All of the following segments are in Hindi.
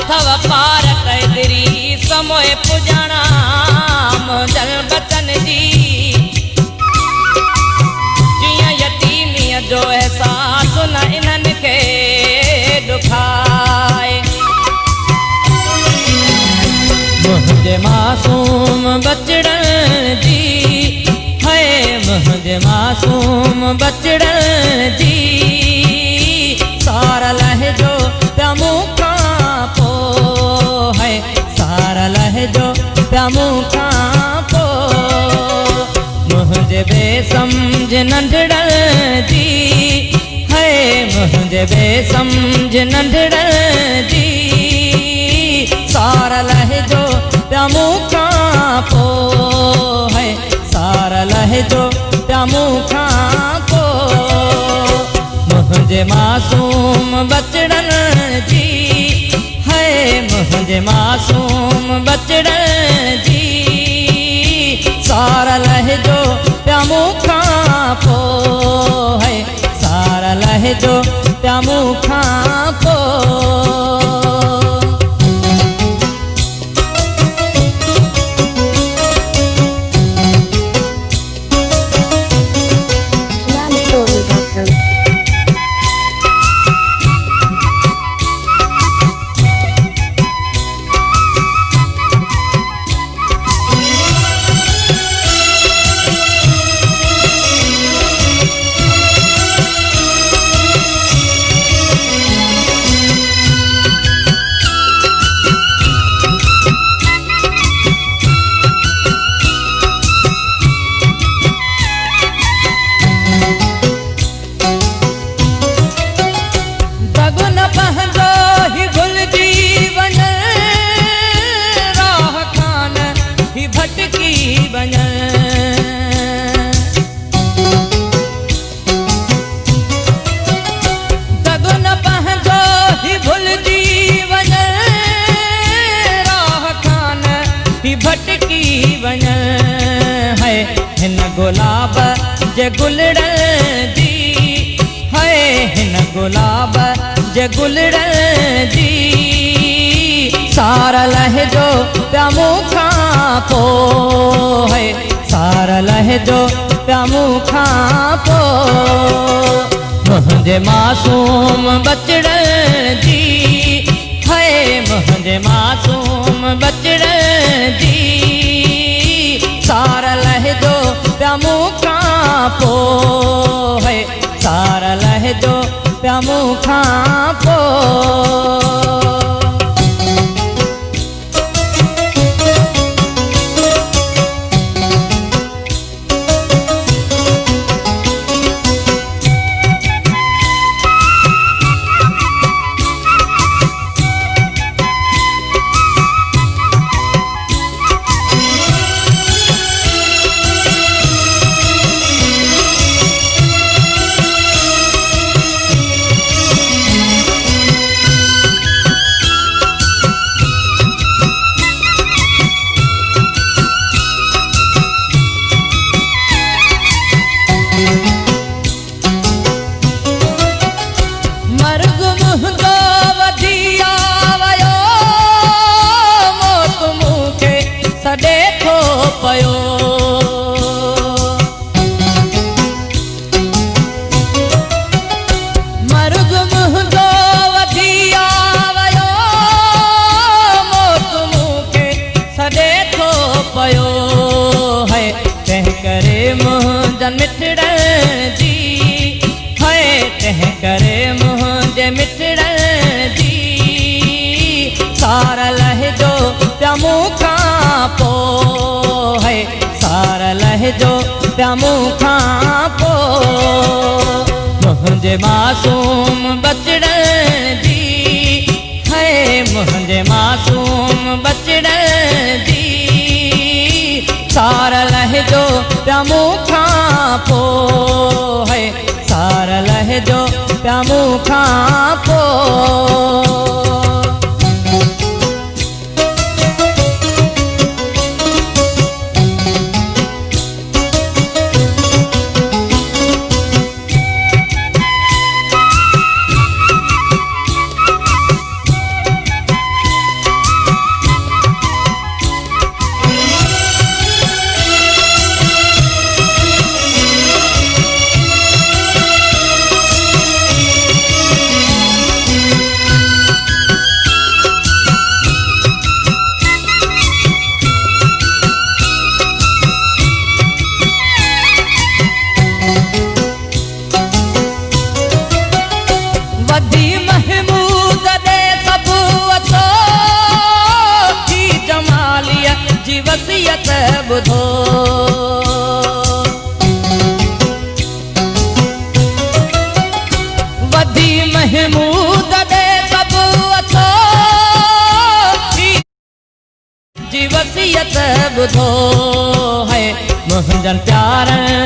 अथव पार कैदरी समोए पुजाणा मुंहिंजल बचन जी जिया यतीमीअ जो एहसास न इन्हनि खे दुखाए मुंहिंजे मासूम बचड़न जी है मुंहिंजे मासूम बचड़न जी सारा लहजो पिया मूंखां पोइ है सारा लहजो पिया मूंखां पोइ मुंहिंजे बेसमझ नंढड़न जी है मुंहिंजे बेसमझ नंढड़न जी सारा लहजो पिया मूंखां पोइ है सारा लहजो पिया मूंखां पोइ मुंहिंजे मासूम बचड़न जी है मुंहिंजे मासूम बचड़न जी सारा लहजो पिया मूंखां पोइ है सारा लहजो पिया मूंखां पोइ गुलाब जे गुलड़न जी है हिन गुलाब जे गुलड़न जी सारा लहजो पिया मूंखां पोइ है सारा लहजो पिया मूंखां पोइ मुंहिंजे मासूम बचड़न जी है मुंहिंजे मासूम बचड़न जी सारा लहजो पिया मूंखां पोइ है सारा लहजो पिया मूंखां पोइ मिठड़न जी है तंहिं करे मुंहिंजे मिठड़न जी सारा लहजो पिया मूंखां पोइ है सारा लहजो पिया मूंखां पोइ मुंहिंजे मासूम बचड़न जी है मुंहिंजे मासूम बचड़न जी सारा लहजो पिया मूंखां पोइ है सारा लहजो पिया मूंखां पोइ नसीहत ॿुधो है मुंहिंजनि प्यारनि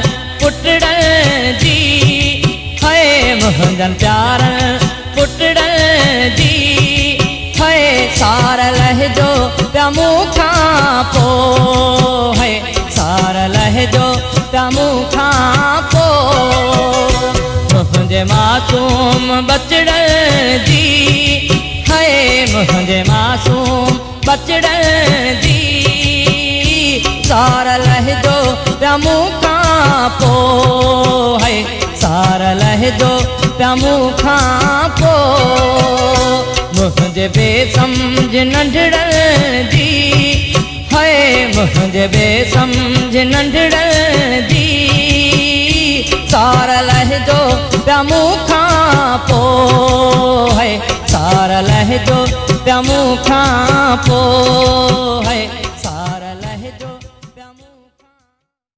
पुटड़नि जी है मुंहिंजनि प्यारनि पुटड़नि जी है सार लहजो पिया मूंखां पोइ है सार लहजो पिया मूंखां पोइ मुंहिंजे मासूम बचड़नि जी है मुंहिंजे मासूम बचड़नि जी सार लहजो पिया मूंखां पोइ है सार लहजो पिया मूंखां पोइ मुंहिंजे बेसमझ नंढड़नि जी है मुंहिंजे बेसमझ नंढड़नि जी सार लहजो पिया मूंखां पोइ है सार लहजो पिया मूंखां पोइ है